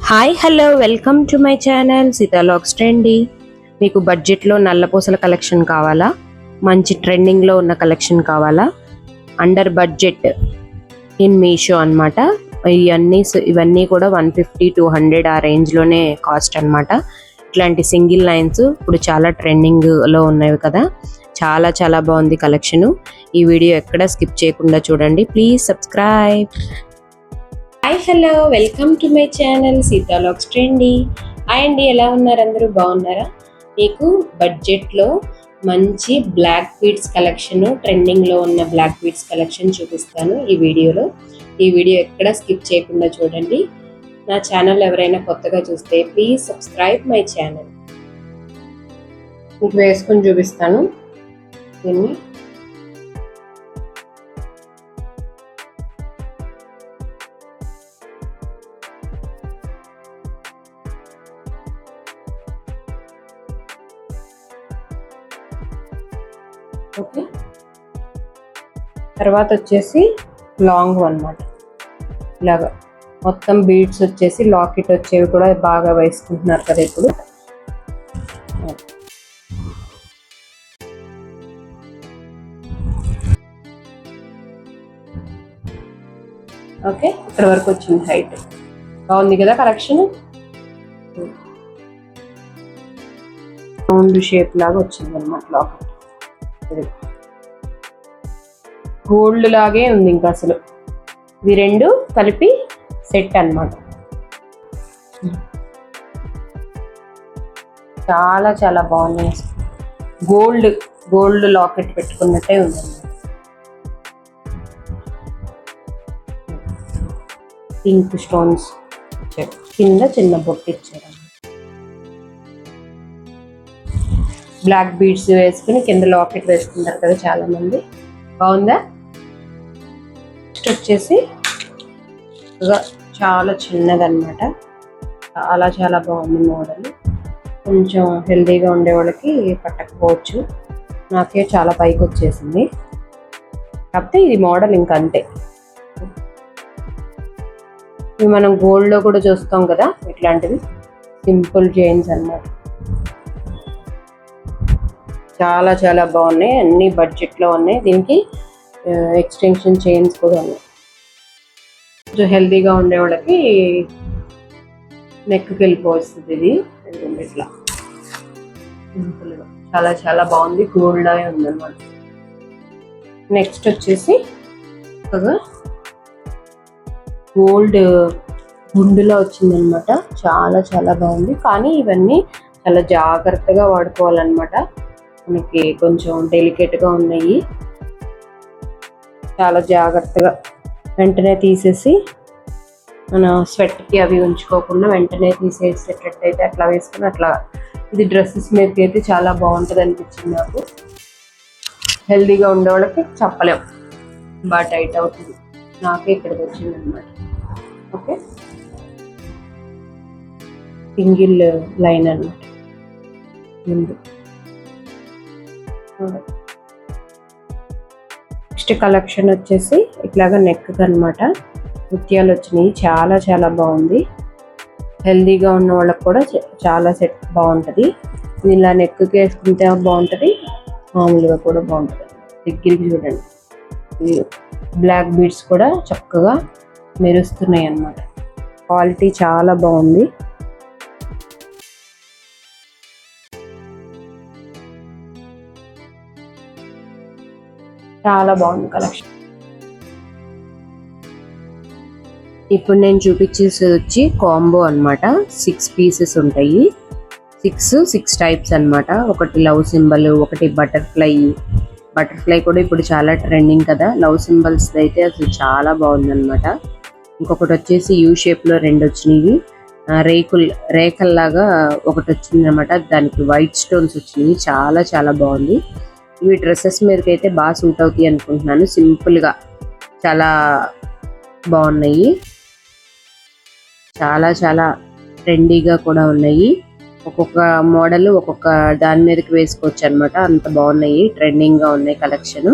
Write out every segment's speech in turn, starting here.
Hi hello welcome to my channel సీతాలాగ్స్ trendy. మీకు బడ్జెట్లో నల్లపూసల కలెక్షన్ కావాలా, మంచి ట్రెండింగ్లో ఉన్న కలెక్షన్ కావాలా, అండర్ బడ్జెట్ ఇన్ మీషో అనమాట. ఇవన్నీ కూడా 150-200 ఆ రేంజ్లోనే కాస్ట్ అనమాట. ఇట్లాంటి సింగిల్ లైన్స్ ఇప్పుడు చాలా ట్రెండింగ్లో ఉన్నవి కదా, చాలా చాలా బాగుంది కలెక్షను. ఈ వీడియో ఎక్కడ స్కిప్ చేయకుండా చూడండి, please subscribe. Hi hello welcome to my channel సీతాలాగ్స్ ట్రెండీ. హాయ్ అండి, ఎలా ఉన్నారు? అందరూ బాగున్నారా? మీకు బడ్జెట్లో మంచి బ్లాక్ బీడ్స్ కలెక్షన్, ట్రెండింగ్లో ఉన్న బ్లాక్ బీడ్స్ కలెక్షన్ చూపిస్తాను ఈ వీడియోలో. ఈ వీడియో ఎక్కడ స్కిప్ చేయకుండా చూడండి. నా ఛానల్ ఎవరైనా కొత్తగా చూస్తే ప్లీజ్ సబ్స్క్రైబ్ మై ఛానల్. మీకు వేసుకొని చూపిస్తాను దీన్ని. ఓకే, తర్వాత వచ్చేసి లాంగ్ అన్నమాట. ఇలాగా మొత్తం బీడ్స్ వచ్చేసి లాకెట్ వచ్చేవి కూడా బాగా వేసుకుంటున్నారు కదా ఇప్పుడు. ఓకే, ఇక్కడ వరకు వచ్చింది హైట్. బాగుంది కదా కలెక్షన్. రౌండ్ షేప్ లాగా వచ్చింది అన్నమాట లాకెట్. గోల్డ్ లాగే ఉంది ఇంకా అసలు. ఇవి రెండు కలిపి సెట్ అన్నమాట. చాలా చాలా బాగున్నాయి. గోల్డ్ లాకెట్ పెట్టుకున్నట్టే ఉందన్నమాట. పింక్ స్టోన్స్ ఇచ్చారు, కింద చిన్న బొట్టు ఇచ్చారు. బ్లాక్ బీడ్స్ వేసుకుని కింద లాకెట్ వేసుకుంటారు కదా చాలా మంది. బాగుందా? నెక్స్ట్ వచ్చేసి చాలా చిన్నదన్నమాట. చాలా చాలా బాగుంది మోడల్. కొంచెం హెల్దీగా ఉండే వాళ్ళకి పట్టకపోవచ్చు, నాకే చాలా పైకి వచ్చేసింది. కాకపోతే ఇది మోడల్ ఇంకా అంతే. ఇవి మనం గోల్డ్లో కూడా చూస్తాం కదా, ఇట్లాంటివి సింపుల్ చైన్స్ అన్నమాట. చాలా చాలా బాగున్నాయి, అన్ని బడ్జెట్లో ఉన్నాయి. దీనికి ఎక్స్టెన్షన్ చైన్స్ కూడా ఉన్నాయి. కొంచెం హెల్తీగా ఉండే వాళ్ళకి నెక్కి వెళ్ళిపోతుంది ఇది. ఇట్లా సింపుల్గా చాలా చాలా బాగుంది, గోల్డ్ అయి ఉందన్నమాట. నెక్స్ట్ వచ్చేసి గోల్డ్ గుండులో వచ్చిందనమాట. చాలా చాలా బాగుంది, కానీ ఇవన్నీ చాలా జాగ్రత్తగా వాడుకోవాలన్నమాట. మనకి కొంచెం డెలికేట్గా ఉన్నాయి. చాలా జాగ్రత్తగా వెంటనే తీసేసి మన స్వెట్కి అవి ఉంచుకోకుండా వెంటనే తీసేసేటట్టయితే అట్లా వేసుకుని అట్లా. ఇది డ్రెస్సెస్ మీదకి అయితే చాలా బాగుంటుంది అనిపించింది నాకు. హెల్దీగా ఉండే వాళ్ళకి చెప్పలేం, బాగా టైట్ అవుతుంది. నాకే ఇక్కడికి వచ్చింది అనమాట. ఓకే, సింగిల్ లైన్ అన్నమాట ముందు. నెక్స్ట్ కలెక్షన్ వచ్చేసి ఇట్లాగా నెక్ అనమాట. ముత్యాలు వచ్చినాయి, చాలా చాలా బాగుంది. హెల్దీగా ఉన్న వాళ్ళకి కూడా చాలా సెట్ బాగుంటుంది. ఇలా నెక్కి వేసుకుంటే బాగుంటుంది, మామూలుగా కూడా బాగుంటుంది. దగ్గరికి చూడండి, బ్లాక్ బీడ్స్ కూడా చక్కగా మెరుస్తున్నాయి అన్నమాట. క్వాలిటీ చాలా బాగుంది. చాలా బాగుంది కలెక్షన్. ఇప్పుడు నేను చూపించేసి వచ్చి కాంబో అన్నమాట. 6 పీసెస్ ఉంటాయి. 6 టైప్స్ అన్నమాట. ఒకటి లవ్ సింబల్, ఒకటి బటర్ఫ్లై కూడా ఇప్పుడు చాలా ట్రెండింగ్ కదా. లవ్ సింబల్స్ అయితే అసలు చాలా బాగుందన్నమాట. ఇంకొకటి వచ్చేసి యూ షేప్లో 2 వచ్చినాయి. రేఖల్లాగా ఒకటి వచ్చింది అనమాట. దానికి వైట్ స్టోన్స్ వచ్చినాయి. చాలా చాలా బాగుంది. ఇవి డ్రెస్సెస్ మీదకి అయితే బాగా సూట్ అవుతాయి అనుకుంటున్నాను. సింపుల్గా చాలా బాగున్నాయి. చాలా చాలా ట్రెండీగా కూడా ఉన్నాయి. ఒక్కొక్క మోడల్ ఒక్కొక్క దాని మీదకి వేసుకోవచ్చు అనమాట. అంత బాగున్నాయి, ట్రెండింగ్గా ఉన్నాయి కలెక్షన్.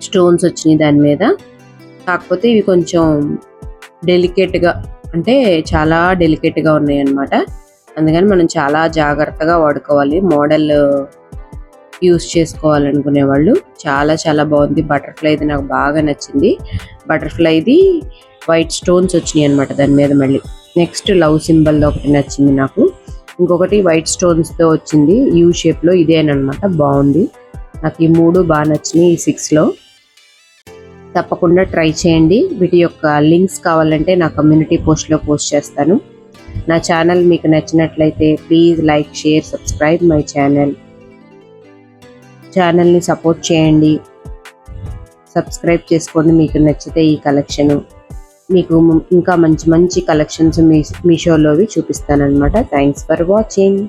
స్టోన్స్ వచ్చినాయి దాని మీద. కాకపోతే ఇవి కొంచెం డెలికేట్గా అంటే చాలా డెలికేట్గా ఉన్నాయి అన్నమాట. అందుకని మనం చాలా జాగ్రత్తగా వాడుకోవాలి. మోడల్ యూస్ చేసుకోవాలనుకునే వాళ్ళు. చాలా చాలా బాగుంది. బటర్ఫ్లైది నాకు బాగా నచ్చింది. బటర్ఫ్లైది వైట్ స్టోన్స్ వచ్చినాయి అనమాట దాని మీద. మళ్ళీ నెక్స్ట్ లవ్ సింబల్ ఒకటి నచ్చింది నాకు. ఇంకొకటి వైట్ స్టోన్స్తో వచ్చింది యూ షేప్లో, ఇదేనమాట. బాగుంది. నాకు ఈ 3 బాగా నచ్చినాయి ఈ 6లో. తప్పకుండా ట్రై చేయండి. వీటి యొక్క లింక్స్ కావాలంటే నా కమ్యూనిటీ పోస్ట్లో పోస్ట్ చేస్తాను. నా ఛానల్ మీకు నచ్చినట్లయితే please like, share, subscribe my channel. ఛానల్ని సపోర్ట్ చేయండి. సబ్స్క్రైబ్ చేసుకోండి మీకు నచ్చితే ఈ కలెక్షను. మీకు ఇంకా మంచి మంచి కలెక్షన్స్ మీషోలోవి చూపిస్తానన్నమాట. Thanks for watching.